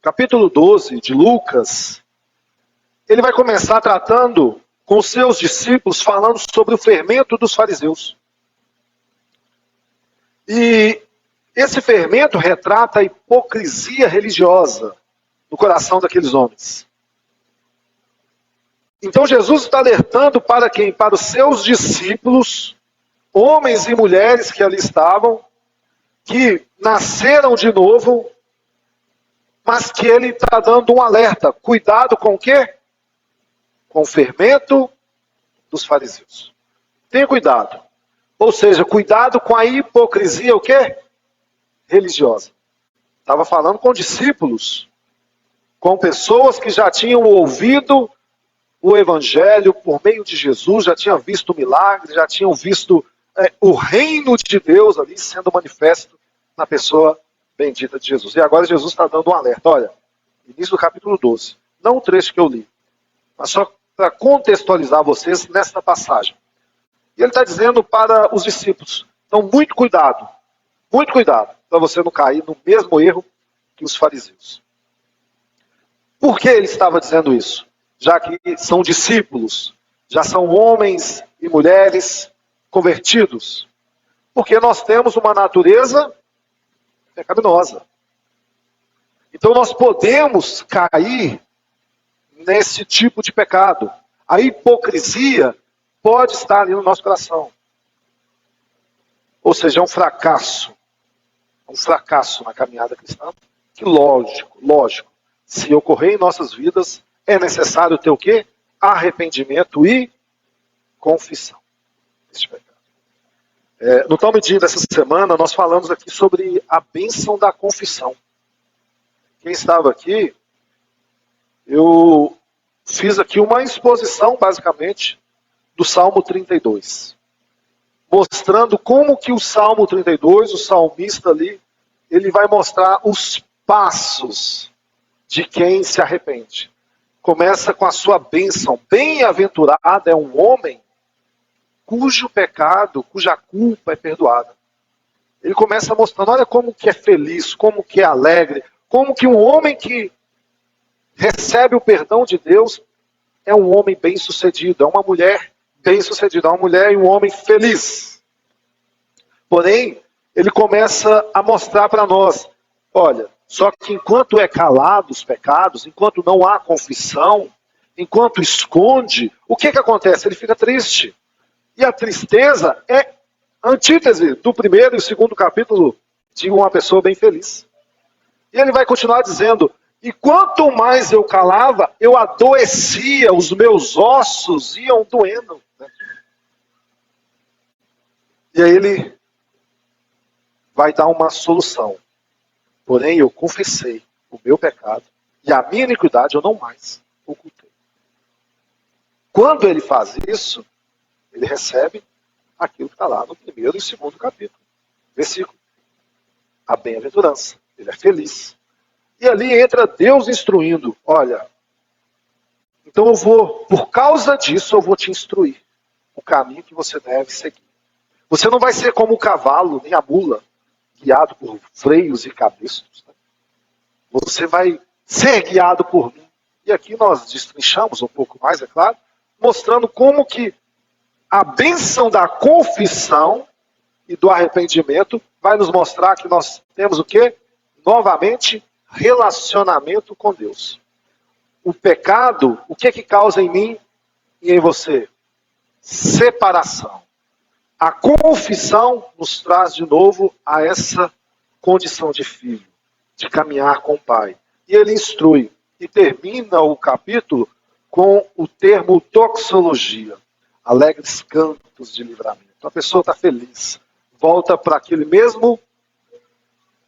capítulo 12 de Lucas, ele vai começar tratando com os seus discípulos, falando sobre o fermento dos fariseus. E esse fermento retrata a hipocrisia religiosa no coração daqueles homens. Então Jesus está alertando para quem? Para os seus discípulos, homens e mulheres que ali estavam, que nasceram de novo, mas que ele está dando um alerta. Cuidado com o quê? Com o fermento dos fariseus. Tenha cuidado. Ou seja, cuidado com a hipocrisia, o quê? Religiosa. Estava falando com discípulos, com pessoas que já tinham ouvido o evangelho por meio de Jesus, já tinham visto milagres, já tinham visto o reino de Deus ali sendo manifesto na pessoa bendita de Jesus. E agora Jesus está dando um alerta. Olha, início do capítulo 12. Não o trecho que eu li, mas só para contextualizar vocês nesta passagem. E ele está dizendo para os discípulos, então muito cuidado para você não cair no mesmo erro que os fariseus. Por que ele estava dizendo isso? Já que são discípulos, já são homens e mulheres convertidos. Porque nós temos uma natureza pecaminosa. Então nós podemos cair nesse tipo de pecado. A hipocrisia pode estar ali no nosso coração. Ou seja, é um fracasso na caminhada cristã. Que lógico, se ocorrer em nossas vidas, é necessário ter o quê? Arrependimento e confissão deste pecado. No Tal Medida, essa semana, nós falamos aqui sobre a bênção da confissão. Quem estava aqui, eu fiz aqui uma exposição, basicamente, do Salmo 32. Mostrando como que o Salmo 32, o salmista ali, ele vai mostrar os passos de quem se arrepende. Começa com a sua bênção. Bem-aventurado é um homem cujo pecado, cuja culpa é perdoada. Ele começa mostrando, olha como que é feliz, como que é alegre, como que um homem que recebe o perdão de Deus é um homem bem-sucedido, é uma mulher bem-sucedida, é uma mulher e um homem feliz. Porém, ele começa a mostrar para nós, olha, só que enquanto é calado os pecados, enquanto não há confissão, enquanto esconde, o que acontece? Ele fica triste. E a tristeza é antítese do primeiro e segundo capítulo de uma pessoa bem feliz. E ele vai continuar dizendo, e quanto mais eu calava, eu adoecia, os meus ossos iam doendo. E aí ele vai dar uma solução. Porém, eu confessei o meu pecado e a minha iniquidade eu não mais ocultei. Quando ele faz isso, ele recebe aquilo que está lá no primeiro e segundo capítulo. Versículo. A bem-aventurança. Ele é feliz. E ali entra Deus instruindo. Olha, então eu vou, por causa disso, eu vou te instruir o caminho que você deve seguir. Você não vai ser como o cavalo, nem a mula, guiado por freios e cabestos. Você vai ser guiado por mim. E aqui nós destrinchamos um pouco mais, é claro, mostrando como que a bênção da confissão e do arrependimento vai nos mostrar que nós temos o quê? Novamente, relacionamento com Deus. O pecado, o que causa em mim e em você? Separação. A confissão nos traz de novo a essa condição de filho, de caminhar com o Pai. E ele instrui. E termina o capítulo com o termo doxologia. Alegres cantos de livramento. A pessoa está feliz. Volta para aquele mesmo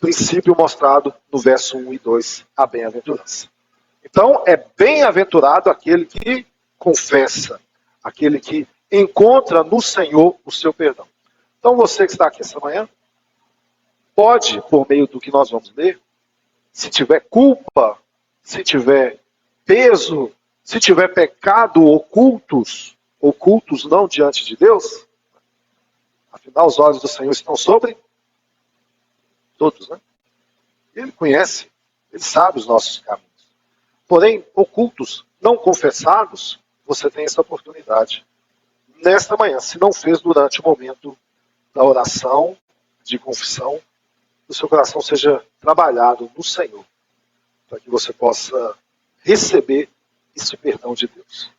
princípio mostrado no verso 1 e 2, a bem-aventurança. Então, é bem-aventurado aquele que confessa, aquele que encontra no Senhor o seu perdão. Então, você que está aqui essa manhã, pode, por meio do que nós vamos ler, se tiver culpa, se tiver peso, se tiver pecado ocultos não diante de Deus, afinal os olhos do Senhor estão sobre todos, né? Ele conhece Ele sabe os nossos caminhos. Porém, ocultos, não confessados, você tem essa oportunidade. Nesta manhã, se não fez durante o momento da oração, de confissão, que o seu coração seja trabalhado no Senhor, para que você possa receber esse perdão de Deus.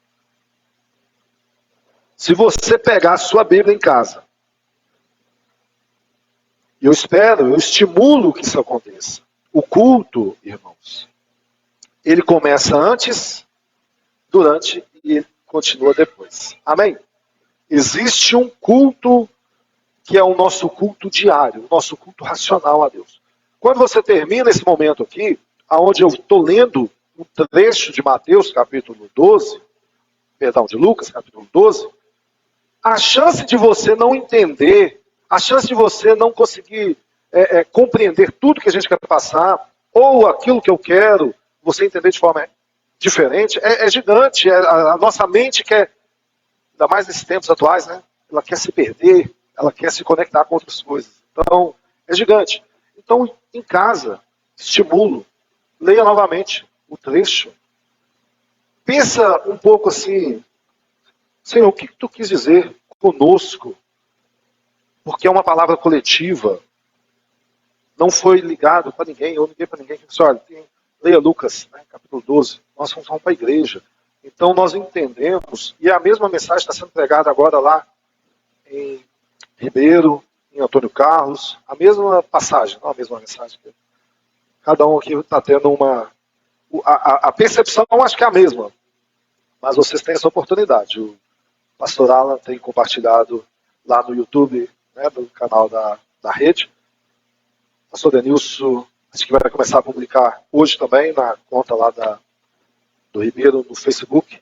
Se você pegar a sua Bíblia em casa, eu espero, eu estimulo que isso aconteça. O culto, irmãos, ele começa antes, durante e ele continua depois. Amém? Existe um culto que é o nosso culto diário, o nosso culto racional a Deus. Quando você termina esse momento aqui, onde eu estou lendo um trecho de Mateus, capítulo 12, perdão, de Lucas, capítulo 12, a chance de você não entender, a chance de você não conseguir compreender tudo que a gente quer passar, ou aquilo que eu quero, você entender de forma diferente, é gigante. A nossa mente quer, ainda mais nesses tempos atuais, né? Ela quer se perder, ela quer se conectar com outras coisas. Então, é gigante. Então, em casa, estimulo, leia novamente o trecho. Pensa um pouco assim, Senhor, o que tu quis dizer conosco? Porque é uma palavra coletiva. Não foi ligado para ninguém, eu liguei para ninguém. Olha, leia Lucas, né, capítulo 12. Nós vamos para a igreja. Então nós entendemos, e a mesma mensagem está sendo pregada agora lá em Ribeiro, em Antônio Carlos. A mesma passagem, não a mesma mensagem. Cada um aqui está tendo uma... A percepção eu acho que é a mesma. Mas vocês têm essa oportunidade. O pastor Alan tem compartilhado lá no YouTube, né, do canal da rede. O pastor Denilson, acho que vai começar a publicar hoje também, na conta lá do Ribeiro, no Facebook.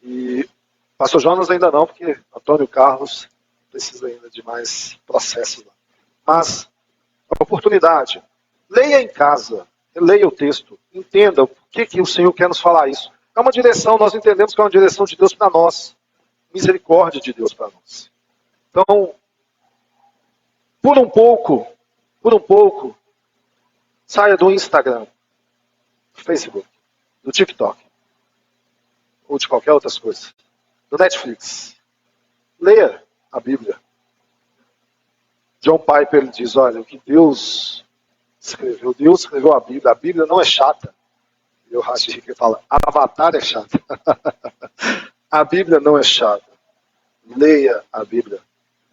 E pastor Jonas ainda não, porque Antônio Carlos precisa ainda de mais processos lá. Mas, a oportunidade. Leia em casa, leia o texto, entenda o que o Senhor quer nos falar isso. É uma direção, nós entendemos que é uma direção de Deus para nós. Misericórdia de Deus para nós. Então, por um pouco, saia do Instagram, do Facebook, do TikTok, ou de qualquer outra coisa, do Netflix. Leia a Bíblia. John Piper ele diz, olha, o que Deus escreveu a Bíblia não é chata. Eu acho que ele fala, Avatar é chato. A Bíblia não é chata. Leia a Bíblia.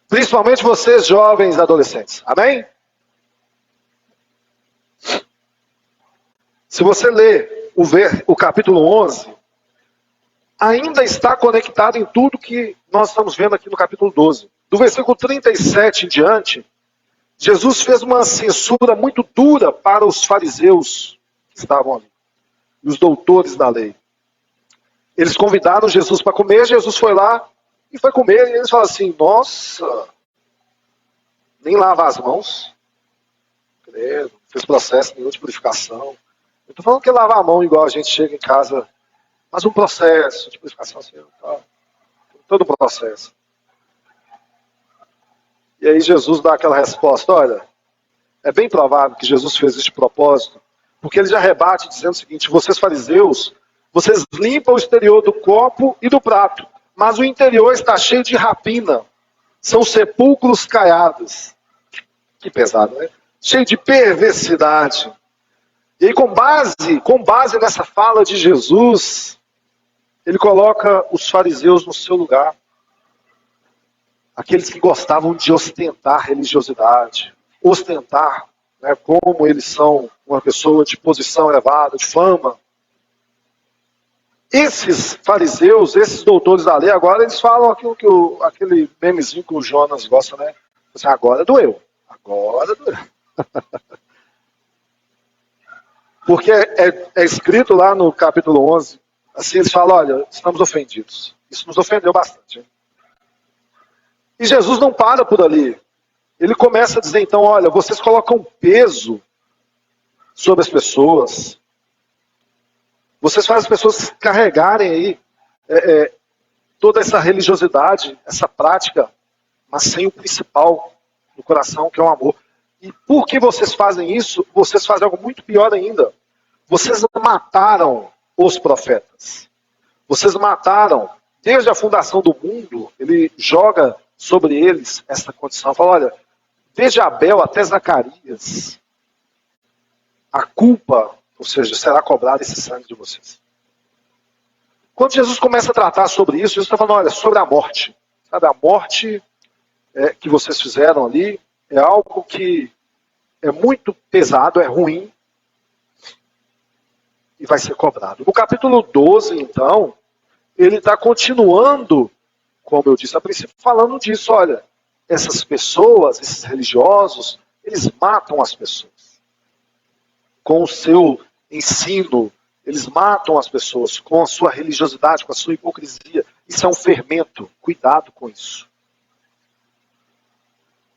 Principalmente vocês, jovens adolescentes. Amém? Se você ler o capítulo 11, ainda está conectado em tudo que nós estamos vendo aqui no capítulo 12. Do versículo 37 em diante, Jesus fez uma censura muito dura para os fariseus que estavam ali, e os doutores da lei. Eles convidaram Jesus para comer, Jesus foi lá e foi comer, e eles falaram assim, nossa, nem lava as mãos, credo, não fez processo nenhum de purificação. Eu estou falando que lavar a mão igual a gente chega em casa, mas um processo de purificação assim, tá, todo o processo. E aí Jesus dá aquela resposta, olha, é bem provável que Jesus fez isso de propósito, porque ele já rebate dizendo o seguinte, vocês fariseus, vocês limpam o exterior do copo e do prato, mas o interior está cheio de rapina, são sepulcros caiados. Que pesado, né? Cheio de perversidade. E aí com base nessa fala de Jesus, ele coloca os fariseus no seu lugar. Aqueles que gostavam de ostentar religiosidade, ostentar, né, como eles são uma pessoa de posição elevada, de fama. Esses fariseus, esses doutores da lei, agora eles falam aquilo que aquele memezinho que o Jonas gosta, né? Assim, agora doeu. Agora doeu. Porque é escrito lá no capítulo 11, assim, eles falam, olha, estamos ofendidos. Isso nos ofendeu bastante. Hein? E Jesus não para por ali. Ele começa a dizer, então, olha, vocês colocam peso sobre as pessoas. Vocês fazem as pessoas carregarem aí toda essa religiosidade, essa prática, mas sem o principal no coração, que é o amor. E por que vocês fazem isso? Vocês fazem algo muito pior ainda. Vocês mataram os profetas. Vocês mataram, desde a fundação do mundo, ele joga sobre eles essa condição. Fala, olha, desde Abel até Zacarias, a culpa, ou seja, será cobrada esse sangue de vocês. Quando Jesus começa a tratar sobre isso, Jesus está falando, olha, sobre a morte. Sabe, a morte que vocês fizeram ali é algo que é muito pesado, é ruim, e vai ser cobrado. No capítulo 12, então, ele está continuando, como eu disse a princípio, falando disso. Olha, essas pessoas, esses religiosos, eles matam as pessoas. Com o seu ensino, eles matam as pessoas com a sua religiosidade, com a sua hipocrisia. Isso é um fermento. Cuidado com isso.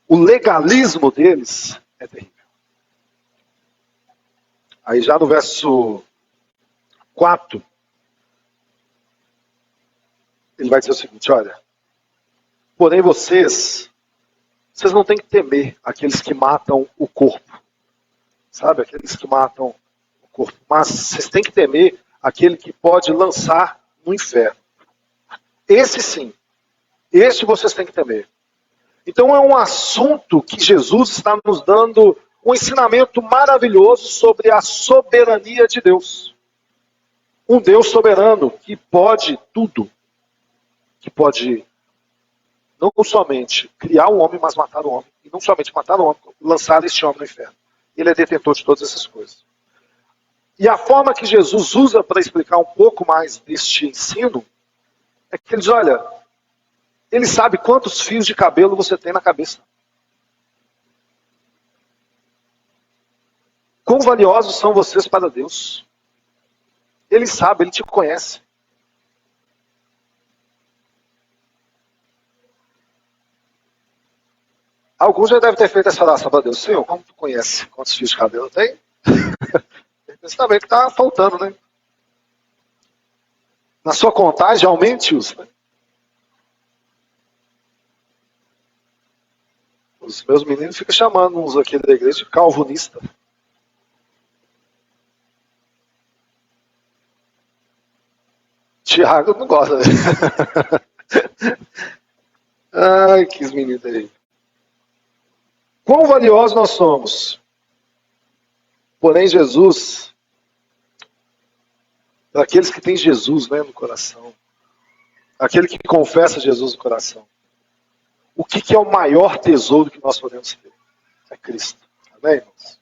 O legalismo deles é terrível. Aí já no verso 4, ele vai dizer o seguinte, olha, porém vocês não têm que temer aqueles que matam o corpo. Sabe, aqueles que matam o corpo. Mas vocês têm que temer aquele que pode lançar no inferno. Esse sim. Esse vocês têm que temer. Então é um assunto que Jesus está nos dando um ensinamento maravilhoso sobre a soberania de Deus. Um Deus soberano que pode tudo. Que pode não somente criar o homem, mas matar o homem. E não somente matar o homem, lançar este homem no inferno. Ele é detentor de todas essas coisas. E a forma que Jesus usa para explicar um pouco mais deste ensino é que ele diz, olha, ele sabe quantos fios de cabelo você tem na cabeça. Quão valiosos são vocês para Deus. Ele sabe, ele te conhece. Alguns já devem ter feito essa oração para Deus. Senhor, como tu conhece quantos fios de cabelo tem? Você também que está faltando, né? Na sua contagem, aumente-os. Né? Os meus meninos ficam chamando uns aqui da igreja de calvinista. Tiago não gosta. Né? Ai, que meninos aí. Quão valiosos nós somos. Porém, Jesus, para aqueles que têm Jesus, né, no coração, aquele que confessa Jesus no coração, o que é o maior tesouro que nós podemos ter? É Cristo. Amém, irmãos?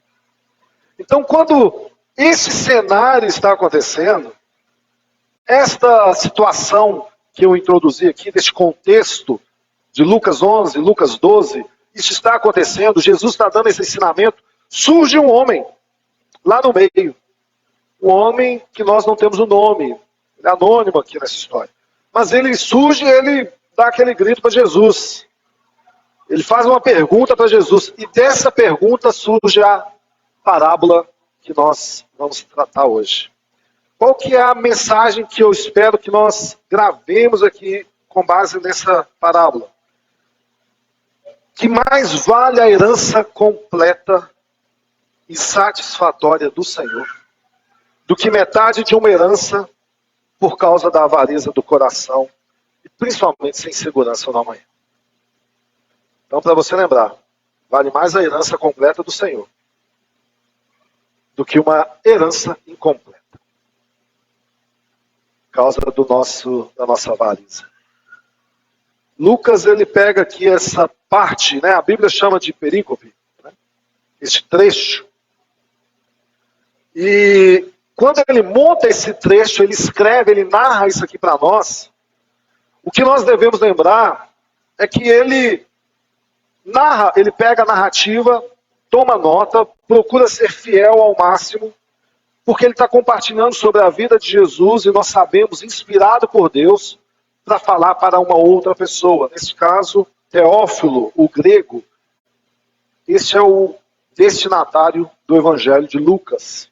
Então, quando esse cenário está acontecendo, esta situação que eu introduzi aqui, deste contexto de Lucas 11, Lucas 12, isso está acontecendo, Jesus está dando esse ensinamento, surge um homem lá no meio. Um homem que nós não temos o nome, ele é anônimo aqui nessa história. Mas ele surge e ele dá aquele grito para Jesus. Ele faz uma pergunta para Jesus, e dessa pergunta surge a parábola que nós vamos tratar hoje. Qual que é a mensagem que eu espero que nós gravemos aqui com base nessa parábola? Que mais vale a herança completa e satisfatória do Senhor do que metade de uma herança por causa da avareza do coração e principalmente sem segurança no amanhã. Então, para você lembrar, vale mais a herança completa do Senhor do que uma herança incompleta por causa da nossa avareza. Lucas, ele pega aqui essa parte, né? A Bíblia chama de perícope, né? Esse trecho. E quando ele monta esse trecho, ele escreve, ele narra isso aqui para nós. O que nós devemos lembrar é que ele narra, ele pega a narrativa, toma nota, procura ser fiel ao máximo, porque ele está compartilhando sobre a vida de Jesus e nós sabemos, inspirado por Deus, para falar para uma outra pessoa. Nesse caso, Teófilo, o grego, este é o destinatário do Evangelho de Lucas.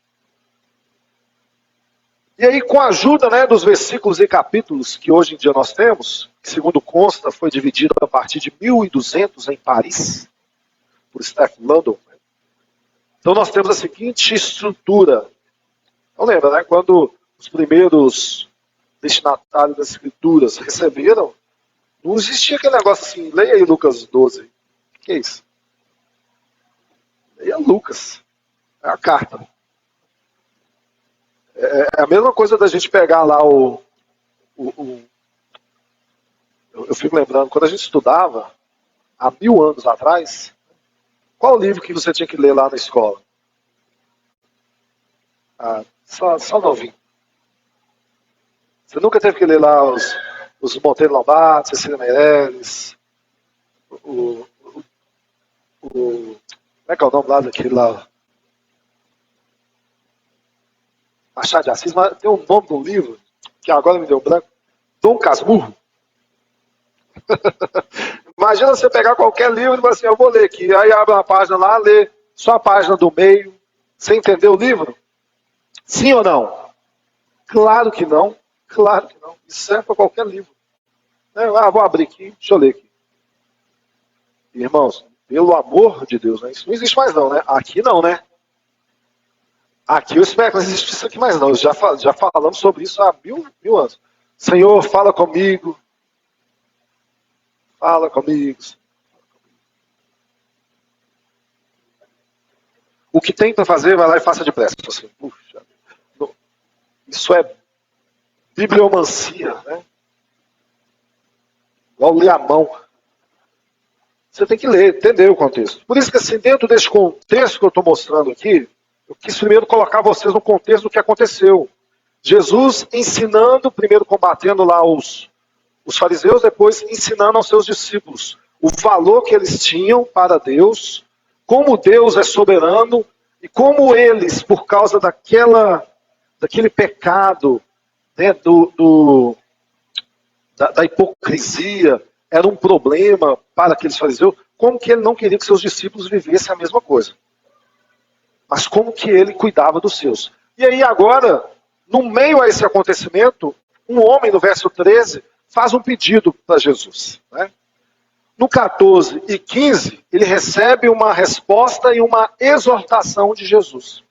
E aí, com a ajuda, né, dos versículos e capítulos que hoje em dia nós temos, que segundo consta, foi dividido a partir de 1200 em Paris, por Stephen Landon, Então nós temos a seguinte estrutura. Então lembra, né? Quando os primeiros destinatários das escrituras receberam, não existia aquele negócio assim, leia aí Lucas 12. O que é isso? Leia Lucas. É a carta. É a mesma coisa da gente pegar lá eu fico lembrando, quando a gente estudava, há 1000 anos atrás, qual o livro que você tinha que ler lá na escola? Só novinho. Você nunca teve que ler lá os Monteiro Lobato, Cecília Meirelles, como é que é o nome lá daquele lá? Machado de Assis, mas tem um nome do livro, que agora me deu branco, Dom Casmurro. Imagina você pegar qualquer livro e falar assim, eu vou ler aqui. Aí abre uma página lá, lê só a página do meio. Você entendeu o livro? Sim ou não? Claro que não. Claro que não. Isso serve para qualquer livro. Vou abrir aqui, deixa eu ler aqui. Irmãos, pelo amor de Deus, né? Isso não existe mais não, né? Aqui não, né? Aqui eu espero que não existe isso aqui mais não. Já falamos sobre isso há mil anos. Senhor, fala comigo. Fala comigo. O que tem para fazer, vai lá e faça depressa. Assim, puxa, isso é bibliomancia, né? Igual ler a mão. Você tem que ler, entender o contexto. Por isso que assim, dentro desse contexto que eu estou mostrando aqui, eu quis primeiro colocar vocês no contexto do que aconteceu. Jesus ensinando, primeiro combatendo lá os fariseus, depois ensinando aos seus discípulos o valor que eles tinham para Deus, como Deus é soberano e como eles, por causa daquele pecado, né, da hipocrisia, era um problema para aqueles fariseus, como que ele não queria que seus discípulos vivessem a mesma coisa. Mas como que ele cuidava dos seus. E aí agora, no meio a esse acontecimento, um homem, no verso 13, faz um pedido para Jesus. Né? No 14 e 15, ele recebe uma resposta e uma exortação de Jesus.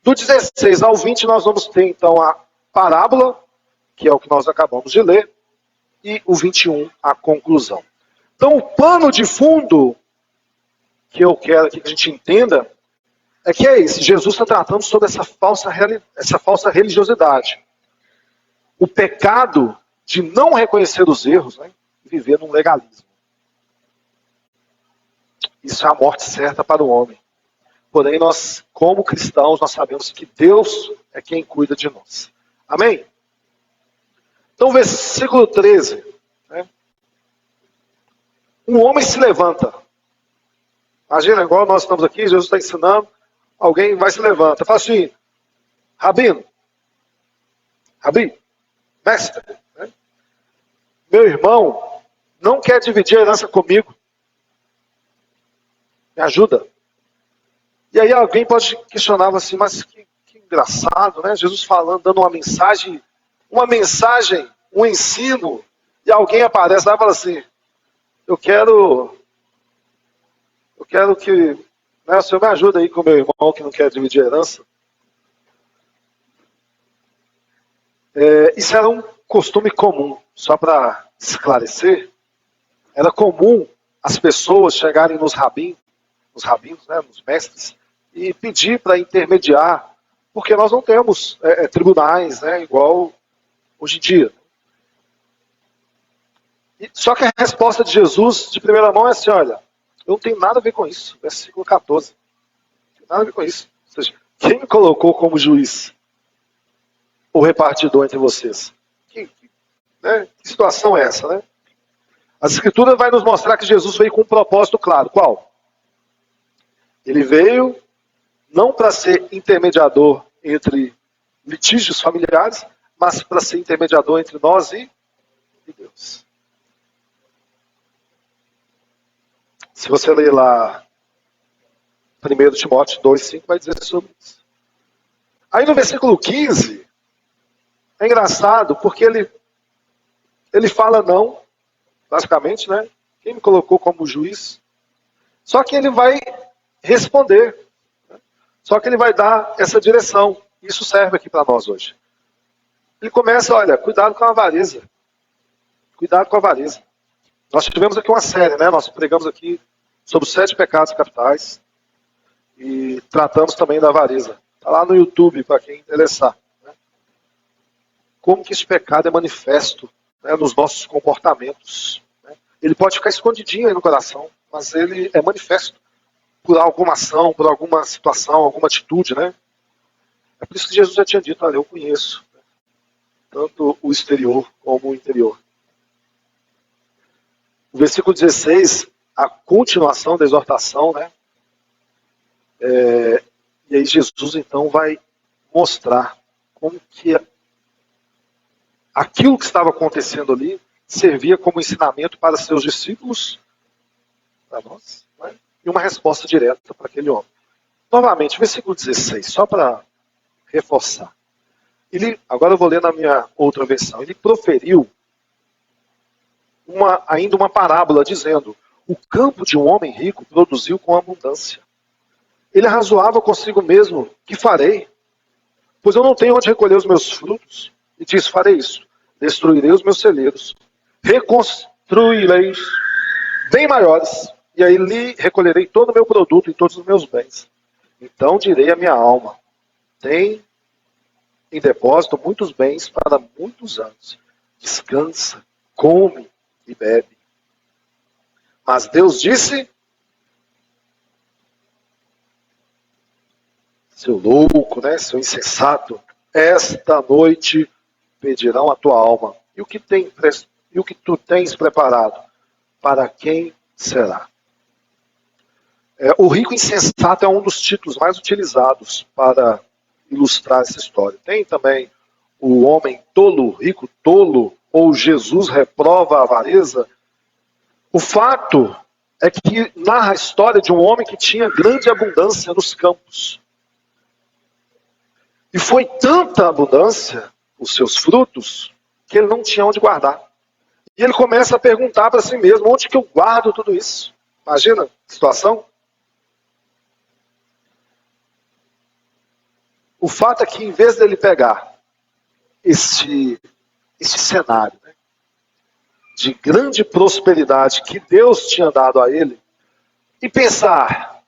Do 16 ao 20, nós vamos ter então a parábola, que é o que nós acabamos de ler, e o 21, a conclusão. Então, o pano de fundo que eu quero que a gente entenda é que é esse. Jesus está tratando sobre essa falsa religiosidade. O pecado de não reconhecer os erros, né, e viver num legalismo. Isso é a morte certa para o homem. Porém, nós, como cristãos, nós sabemos que Deus é quem cuida de nós. Amém? Então, versículo 13. Né? Um homem se levanta. Imagina, igual nós estamos aqui, Jesus está ensinando, alguém vai se levanta. Fala assim, Rabino, mestre, né? Meu irmão não quer dividir a herança comigo. Me ajuda. E aí alguém pode questionar assim, mas que engraçado, né? Jesus falando, dando uma mensagem, um ensino, e alguém aparece lá e fala assim, eu quero que, né, o senhor me ajuda aí com o meu irmão que não quer dividir a herança. Isso era um costume comum, só para esclarecer, era comum as pessoas chegarem nos rabinos, né, nos mestres, e pedir para intermediar, porque nós não temos tribunais, né, igual hoje em dia. Só que a resposta de Jesus, de primeira mão, é assim, olha, eu não tenho nada a ver com isso, versículo 14. Não tem nada a ver com isso. Ou seja, quem me colocou como juiz ou repartidor entre vocês? Que situação é essa, né? As Escrituras vai nos mostrar que Jesus veio com um propósito claro. Qual? Ele veio não para ser intermediador entre litígios familiares, mas para ser intermediador entre nós e Deus. Se você ler lá 1 Timóteo 2,5, vai dizer sobre isso. Aí no versículo 15, é engraçado, porque ele fala não, basicamente, né? Quem me colocou como juiz? Só que ele vai responder. Só que ele vai dar essa direção. Isso serve aqui para nós hoje. Ele começa, olha, cuidado com a avareza. Cuidado com a avareza. Nós tivemos aqui uma série, né? Nós pregamos aqui sobre os 7 pecados capitais. E tratamos também da avareza. Está lá no YouTube, para quem interessar. Né? Como que esse pecado é manifesto, né, nos nossos comportamentos. Né? Ele pode ficar escondidinho aí no coração, mas ele é manifesto por alguma ação, por alguma situação, alguma atitude, né? É por isso que Jesus já tinha dito, olha, eu conheço, né? Tanto o exterior como o interior. O versículo 16, a continuação da exortação, né? E aí Jesus então vai mostrar como que aquilo que estava acontecendo ali servia como ensinamento para seus discípulos, para nós, né? E uma resposta direta para aquele homem. Novamente, versículo 16, só para reforçar. Agora eu vou ler na minha outra versão. Ele proferiu ainda uma parábola, dizendo: o campo de um homem rico produziu com abundância. Ele arrazoava consigo mesmo: que farei? Pois eu não tenho onde recolher os meus frutos. E disse: farei isso. Destruirei os meus celeiros. Reconstruirei bem maiores. E aí lhe recolherei todo o meu produto e todos os meus bens. Então direi à minha alma: tem em depósito muitos bens para muitos anos. Descansa, come e bebe. Mas Deus disse: seu louco, né, seu insensato, esta noite pedirão a tua alma. E o que tu tens preparado, para quem será? O rico insensato é um dos títulos mais utilizados para ilustrar essa história. Tem também o homem tolo, rico tolo, ou Jesus reprova a avareza. O fato é que narra a história de um homem que tinha grande abundância nos campos. E foi tanta abundância, os seus frutos, que ele não tinha onde guardar. E ele começa a perguntar para si mesmo: onde que eu guardo tudo isso? Imagina a situação. O fato é que, em vez dele pegar esse cenário, né, de grande prosperidade que Deus tinha dado a ele, e pensar: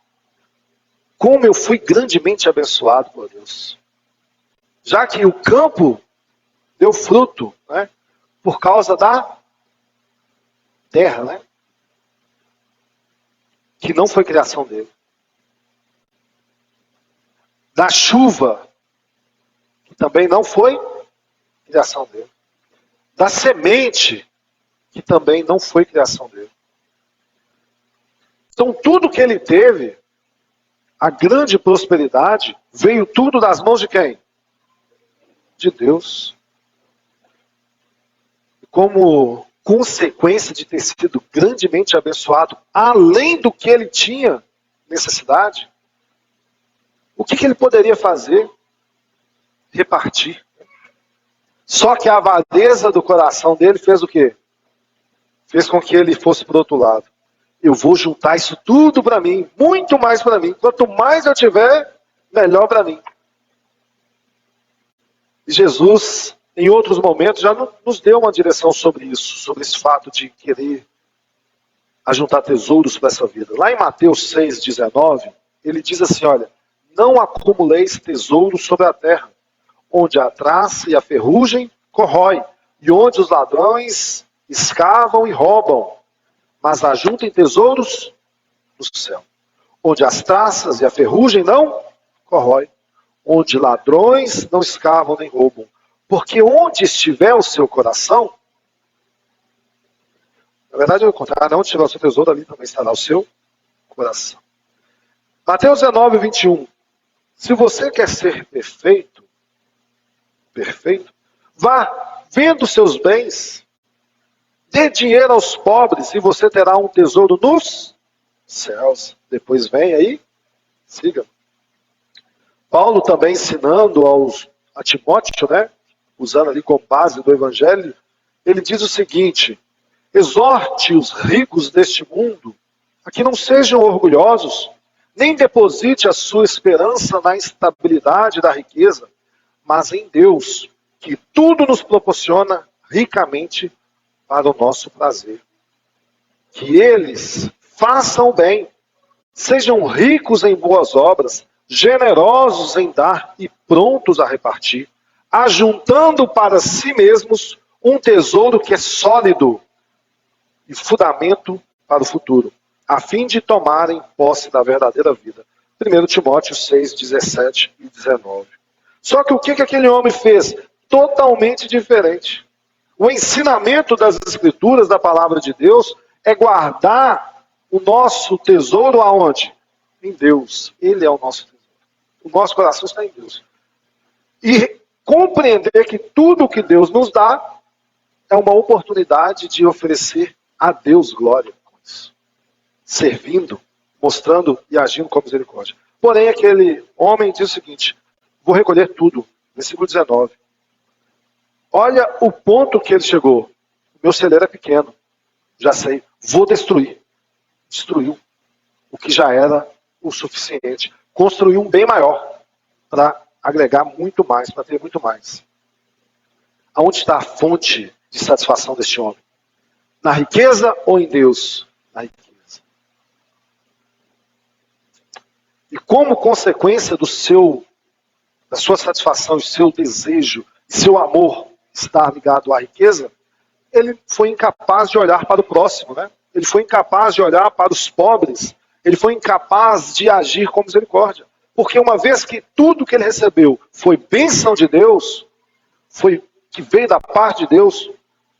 como eu fui grandemente abençoado por Deus. Já que o campo deu fruto, né, por causa da terra, né, que não foi criação dele. Da chuva, que também não foi criação dele. Da semente, que também não foi criação dele. Então tudo que ele teve, a grande prosperidade, veio tudo das mãos de quem? De Deus. Como consequência de ter sido grandemente abençoado, além do que ele tinha necessidade, o que ele poderia fazer? Repartir. Só que a avareza do coração dele fez o quê? Fez com que ele fosse para o outro lado. Eu vou juntar isso tudo para mim, muito mais para mim. Quanto mais eu tiver, melhor para mim. E Jesus, em outros momentos, já nos deu uma direção sobre isso, sobre esse fato de querer ajuntar tesouros para essa vida. Lá em Mateus 6,19, ele diz assim: olha, não acumuleis tesouros sobre a terra, onde a traça e a ferrugem corrói, e onde os ladrões escavam e roubam, mas ajuntem tesouros no céu, onde as traças e a ferrugem não corrói, onde ladrões não escavam nem roubam. Porque onde estiver o seu coração, na verdade é o contrário, onde estiver o seu tesouro, ali também estará o seu coração. Mateus 19:21. Se você quer ser perfeito, vá, venda os seus bens, dê dinheiro aos pobres e você terá um tesouro nos céus. Depois vem aí, siga. Paulo também ensinando a Timóteo, né, usando ali como base do evangelho, ele diz o seguinte: exorte os ricos deste mundo a que não sejam orgulhosos, nem deposite a sua esperança na instabilidade da riqueza, mas em Deus, que tudo nos proporciona ricamente para o nosso prazer. Que eles façam o bem, sejam ricos em boas obras, generosos em dar e prontos a repartir, ajuntando para si mesmos um tesouro que é sólido e fundamento para o futuro, a fim de tomarem posse da verdadeira vida. 1 Timóteo 6, 17 e 19. Só que o que aquele homem fez? Totalmente diferente. O ensinamento das Escrituras, da palavra de Deus, é guardar o nosso tesouro aonde? Em Deus. Ele é o nosso tesouro. O nosso coração está em Deus. E compreender que tudo que Deus nos dá é uma oportunidade de oferecer a Deus glória com isso. Servindo, mostrando e agindo com misericórdia. Porém, aquele homem diz o seguinte: vou recolher tudo. Versículo 19. Olha o ponto que ele chegou. Meu celeiro é pequeno. Já sei. Vou destruir. Destruiu o que já era o suficiente. Construiu um bem maior para agregar muito mais, para ter muito mais. Aonde está a fonte de satisfação deste homem? Na riqueza ou em Deus? Na riqueza. E como consequência da sua satisfação, e seu desejo, e seu amor estar ligado à riqueza, ele foi incapaz de olhar para o próximo, né? Ele foi incapaz de olhar para os pobres, ele foi incapaz de agir com misericórdia. Porque uma vez que tudo que ele recebeu foi bênção de Deus, foi que veio da parte de Deus,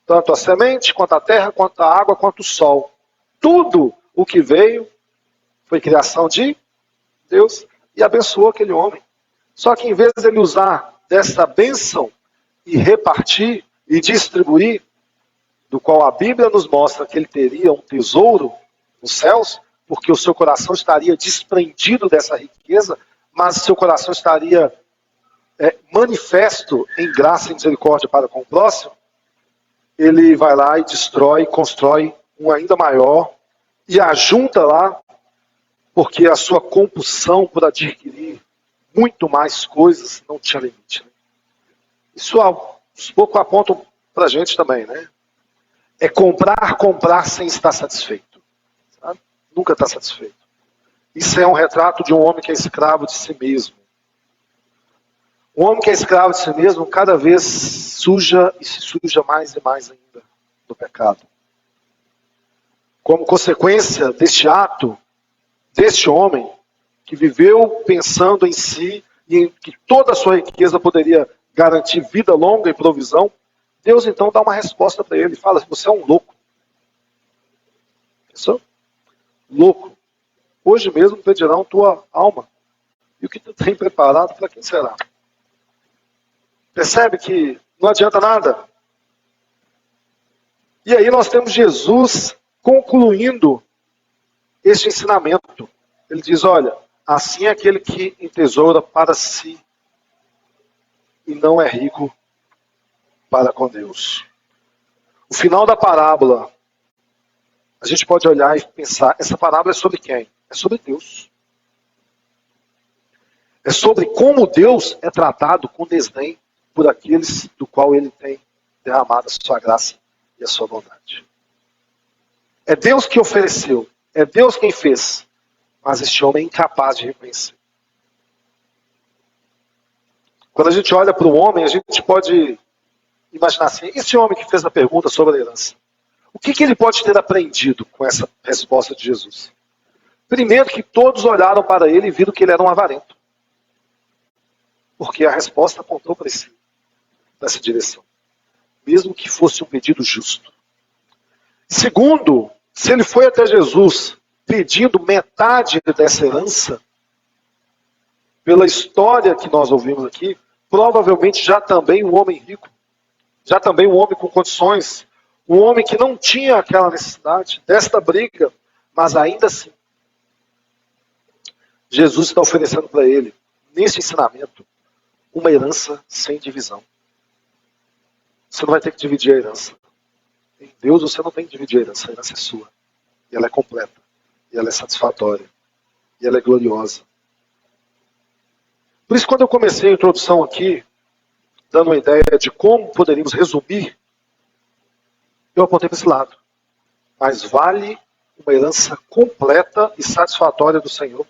tanto a semente, quanto a terra, quanto a água, quanto o sol. Tudo o que veio foi criação de Deus e abençoou aquele homem. Só que em vez de ele usar dessa bênção e repartir e distribuir, do qual a Bíblia nos mostra que ele teria um tesouro nos céus, porque o seu coração estaria desprendido dessa riqueza, mas o seu coração estaria manifesto em graça e misericórdia para com o próximo, ele vai lá e destrói, constrói um ainda maior e ajunta lá, porque a sua compulsão por adquirir muito mais coisas não tinha limite. Né? Isso aos poucos apontam para a gente também, né? É comprar sem estar satisfeito. Sabe? Nunca está satisfeito. Isso é um retrato de um homem que é escravo de si mesmo. Um homem que é escravo de si mesmo cada vez suja e se suja mais e mais ainda do pecado. Como consequência deste ato, deste homem que viveu pensando em si e em que toda a sua riqueza poderia garantir vida longa e provisão, Deus então dá uma resposta para ele. Fala, você é um louco. Pensou? Louco. Hoje mesmo pedirão tua alma. E o que tu tem preparado, para quem será? Percebe que não adianta nada? E aí nós temos Jesus concluindo este ensinamento. Ele diz, olha, assim é aquele que entesoura para si e não é rico para com Deus. O final da parábola, a gente pode olhar e pensar, essa parábola é sobre quem? É sobre Deus. É sobre como Deus é tratado com desdém por aqueles do qual ele tem derramado a sua graça e a sua bondade. É Deus que ofereceu, é Deus quem fez, mas este homem é incapaz de reconhecer. Quando a gente olha para o homem, a gente pode imaginar assim, esse homem que fez a pergunta sobre a herança, o que ele pode ter aprendido com essa resposta de Jesus? Primeiro que todos olharam para ele e viram que ele era um avarento. Porque a resposta apontou para si, nessa direção. Mesmo que fosse um pedido justo. Segundo, se ele foi até Jesus pedindo metade dessa herança, pela história que nós ouvimos aqui, provavelmente já também um homem rico, já também um homem com condições, um homem que não tinha aquela necessidade desta briga, mas ainda assim, Jesus está oferecendo para ele, nesse ensinamento, uma herança sem divisão. Você não vai ter que dividir a herança. Em Deus você não tem que dividir a herança é sua. E ela é completa. E ela é satisfatória. E ela é gloriosa. Por isso, quando eu comecei a introdução aqui, dando uma ideia de como poderíamos resumir, eu apontei para esse lado. Mas vale uma herança completa e satisfatória do Senhor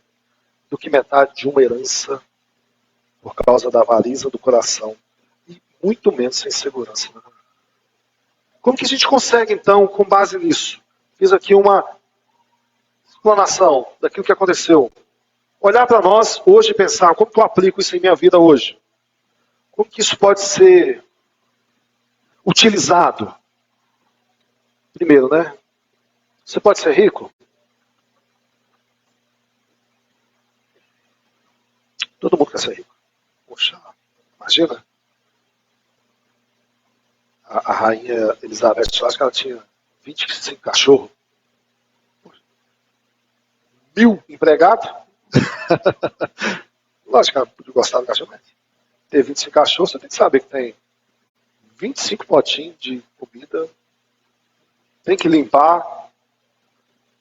do que metade de uma herança por causa da avareza do coração e muito menos sem segurança. Como que a gente consegue, então, com base nisso? Fiz aqui uma explanação daquilo que aconteceu. Olhar para nós hoje e pensar, como que eu aplico isso em minha vida hoje? Como que isso pode ser utilizado? Primeiro, né? Você pode ser rico? Todo mundo quer ser rico. Poxa, imagina. A rainha Elizabeth, eu acho que ela tinha 25 cachorros. 1000 empregados. Lógico que ela podia gostar do cachorro, mas ter 25 cachorros, você tem que saber que tem 25 potinhos de comida. Tem que limpar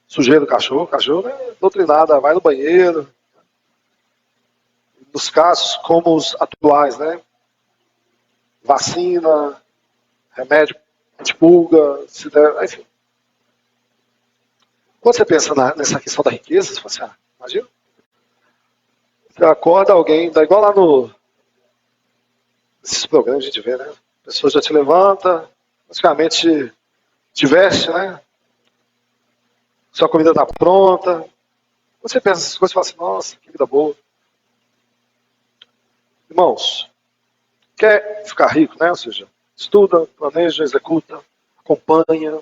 sujeira do cachorro. O cachorro é doutrinado, vai no banheiro. Nos casos como os atuais, né? Vacina, remédio de pulga, se der, enfim. Quando você pensa nessa questão da riqueza, você fala assim, imagina. Você acorda alguém, dá igual lá nesses programas a gente vê, né? A pessoa já te levanta, basicamente te veste, né? Sua comida está pronta. Quando você pensa essas coisas, você fala assim, nossa, que vida boa. Irmãos, quer ficar rico, né? Ou seja, estuda, planeja, executa, acompanha,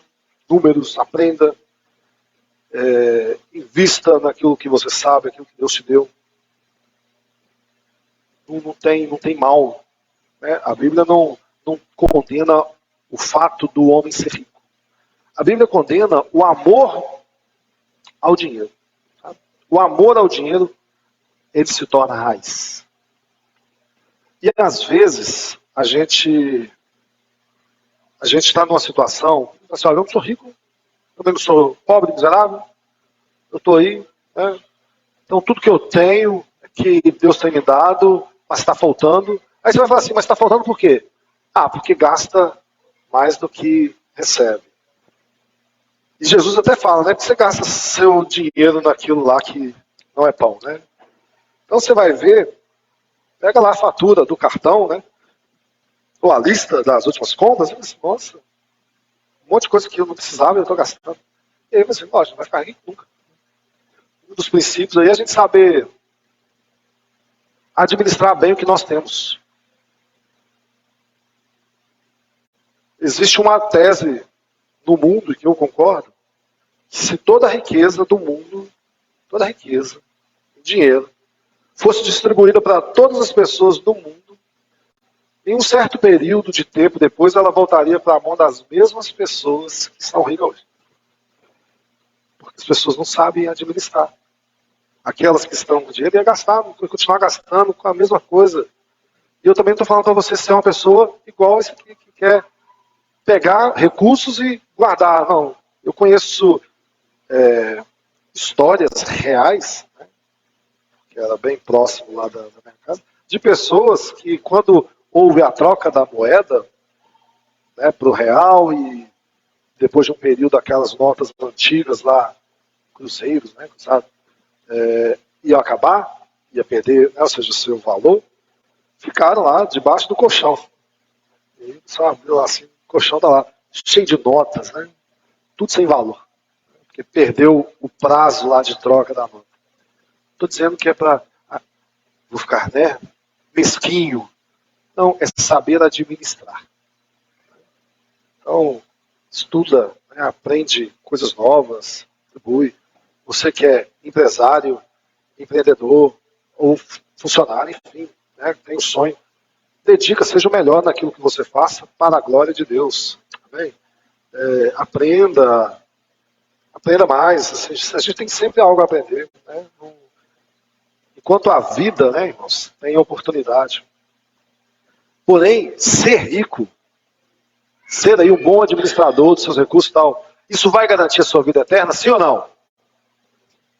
números, aprenda, invista naquilo que você sabe, aquilo que Deus te deu. Não tem mal. Né? A Bíblia não condena o fato do homem ser rico. A Bíblia condena o amor ao dinheiro. Tá? O amor ao dinheiro, ele se torna raiz. E às vezes, a gente está numa situação, assim, eu não sou rico, também não sou pobre, miserável, eu estou aí, né? Então tudo que eu tenho, que Deus tem me dado, mas está faltando. Aí você vai falar assim, mas está faltando por quê? Porque gasta mais do que recebe. E Jesus até fala, né, que você gasta seu dinheiro naquilo lá que não é pão, né? Então você vai ver, pega lá a fatura do cartão, né? Ou a lista das últimas compras, e você, nossa, um monte de coisa que eu não precisava eu estou gastando. E aí você, lógico, não vai ficar rico nunca. Um dos princípios aí é a gente saber administrar bem o que nós temos. Existe uma tese no mundo, que eu concordo, que se toda a riqueza do mundo, toda a riqueza, dinheiro, fosse distribuída para todas as pessoas do mundo, em um certo período de tempo depois ela voltaria para a mão das mesmas pessoas que são ricas hoje. Porque as pessoas não sabem administrar. Aquelas que estão com dinheiro iam gastar, vão continuar gastando com a mesma coisa. E eu também não estou falando para você ser uma pessoa igual esse aqui, que quer pegar recursos e guardar. Não, eu conheço histórias reais, né, que era bem próximo lá da minha casa, de pessoas que quando houve a troca da moeda, né, para o real, e depois de um período aquelas notas antigas lá, cruzeiros, né, sabe, ia acabar, ia perder, né, ou seja, o seu valor, ficaram lá debaixo do colchão. E só abriu lá assim, o colchão tá lá, cheio de notas, né, tudo sem valor, porque perdeu o prazo lá de troca da nota. Estou dizendo que é para, vou ficar, né, mesquinho. Não, é saber administrar. Então, estuda, né, aprende coisas novas, contribui. Você que é empresário, empreendedor ou funcionário, enfim, né, tem um sonho, dedica, seja o melhor naquilo que você faça para a glória de Deus. Amém? Aprenda mais. A gente tem sempre algo a aprender. Né? Enquanto a vida, né, irmãos, tem oportunidade. Porém, ser rico, ser aí um bom administrador dos seus recursos e tal, isso vai garantir a sua vida eterna, sim ou não?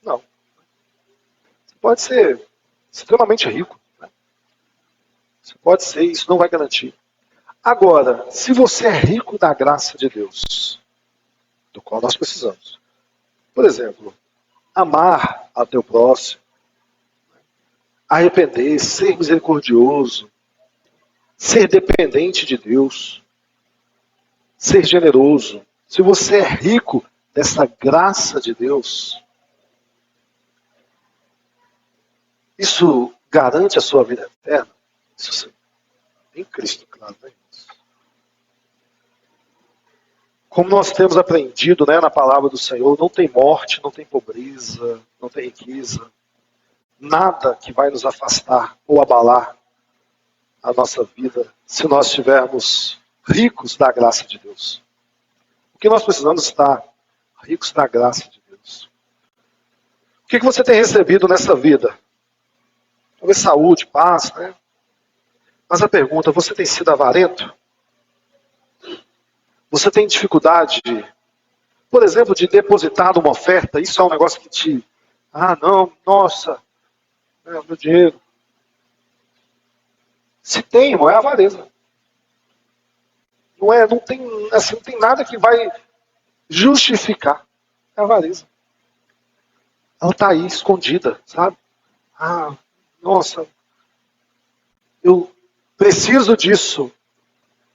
Não. pode ser extremamente rico. Né? Você pode ser, isso não vai garantir. Agora, se você é rico da graça de Deus, do qual nós precisamos, por exemplo, amar ao teu próximo, arrepender, ser misericordioso, ser dependente de Deus, ser generoso. Se você é rico dessa graça de Deus, isso garante a sua vida eterna? Isso sim. Em Cristo, claro, né? Como nós temos aprendido, né, na palavra do Senhor, não tem morte, não tem pobreza, não tem riqueza, nada que vai nos afastar ou abalar a nossa vida se nós estivermos ricos da graça de Deus. O que nós precisamos estar ricos da graça de Deus. O que você tem recebido nessa vida? Talvez saúde, paz, né? Mas a pergunta, você tem sido avarento? Você tem dificuldade, por exemplo, de depositar uma oferta? Isso é um negócio que te... Ah, não, nossa, meu dinheiro. Se tem, não é avareza. Não tem, assim, não tem nada que vai justificar. É avareza. Ela está aí, escondida, sabe? Ah, nossa, eu preciso disso.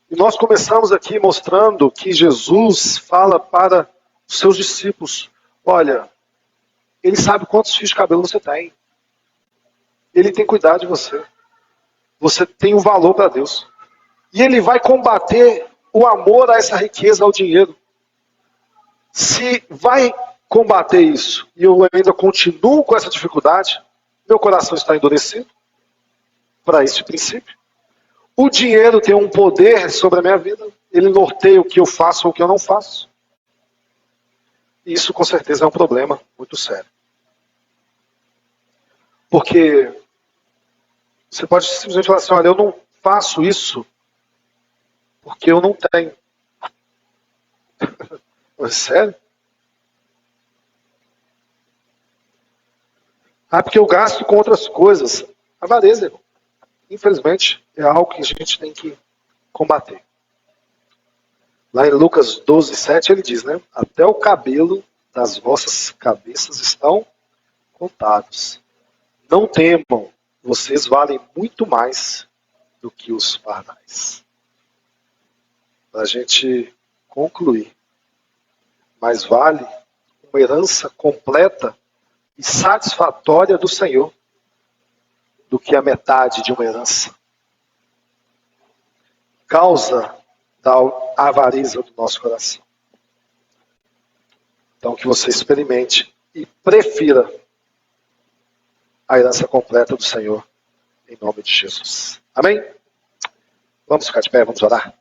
E nós começamos aqui mostrando que Jesus fala para os seus discípulos, olha, ele sabe quantos fios de cabelo você tem. Ele tem cuidado de você. Você tem um valor para Deus. E ele vai combater o amor a essa riqueza, ao dinheiro. Se vai combater isso e eu ainda continuo com essa dificuldade, meu coração está endurecido para esse princípio. O dinheiro tem um poder sobre a minha vida. Ele norteia o que eu faço ou o que eu não faço. E isso com certeza é um problema muito sério. Porque você pode simplesmente falar assim, olha, eu não faço isso porque eu não tenho. É sério? Ah, porque eu gasto com outras coisas. Avareza, irmão. Infelizmente, é algo que a gente tem que combater. Lá em Lucas 12:7 ele diz, né? Até o cabelo das vossas cabeças estão contados. Não temam, vocês valem muito mais do que os pardais. Para a gente concluir, mais vale uma herança completa e satisfatória do Senhor do que a metade de uma herança. Causa da avareza do nosso coração. Então que você experimente e prefira a herança completa do Senhor, em nome de Jesus. Amém? Vamos ficar de pé, vamos orar.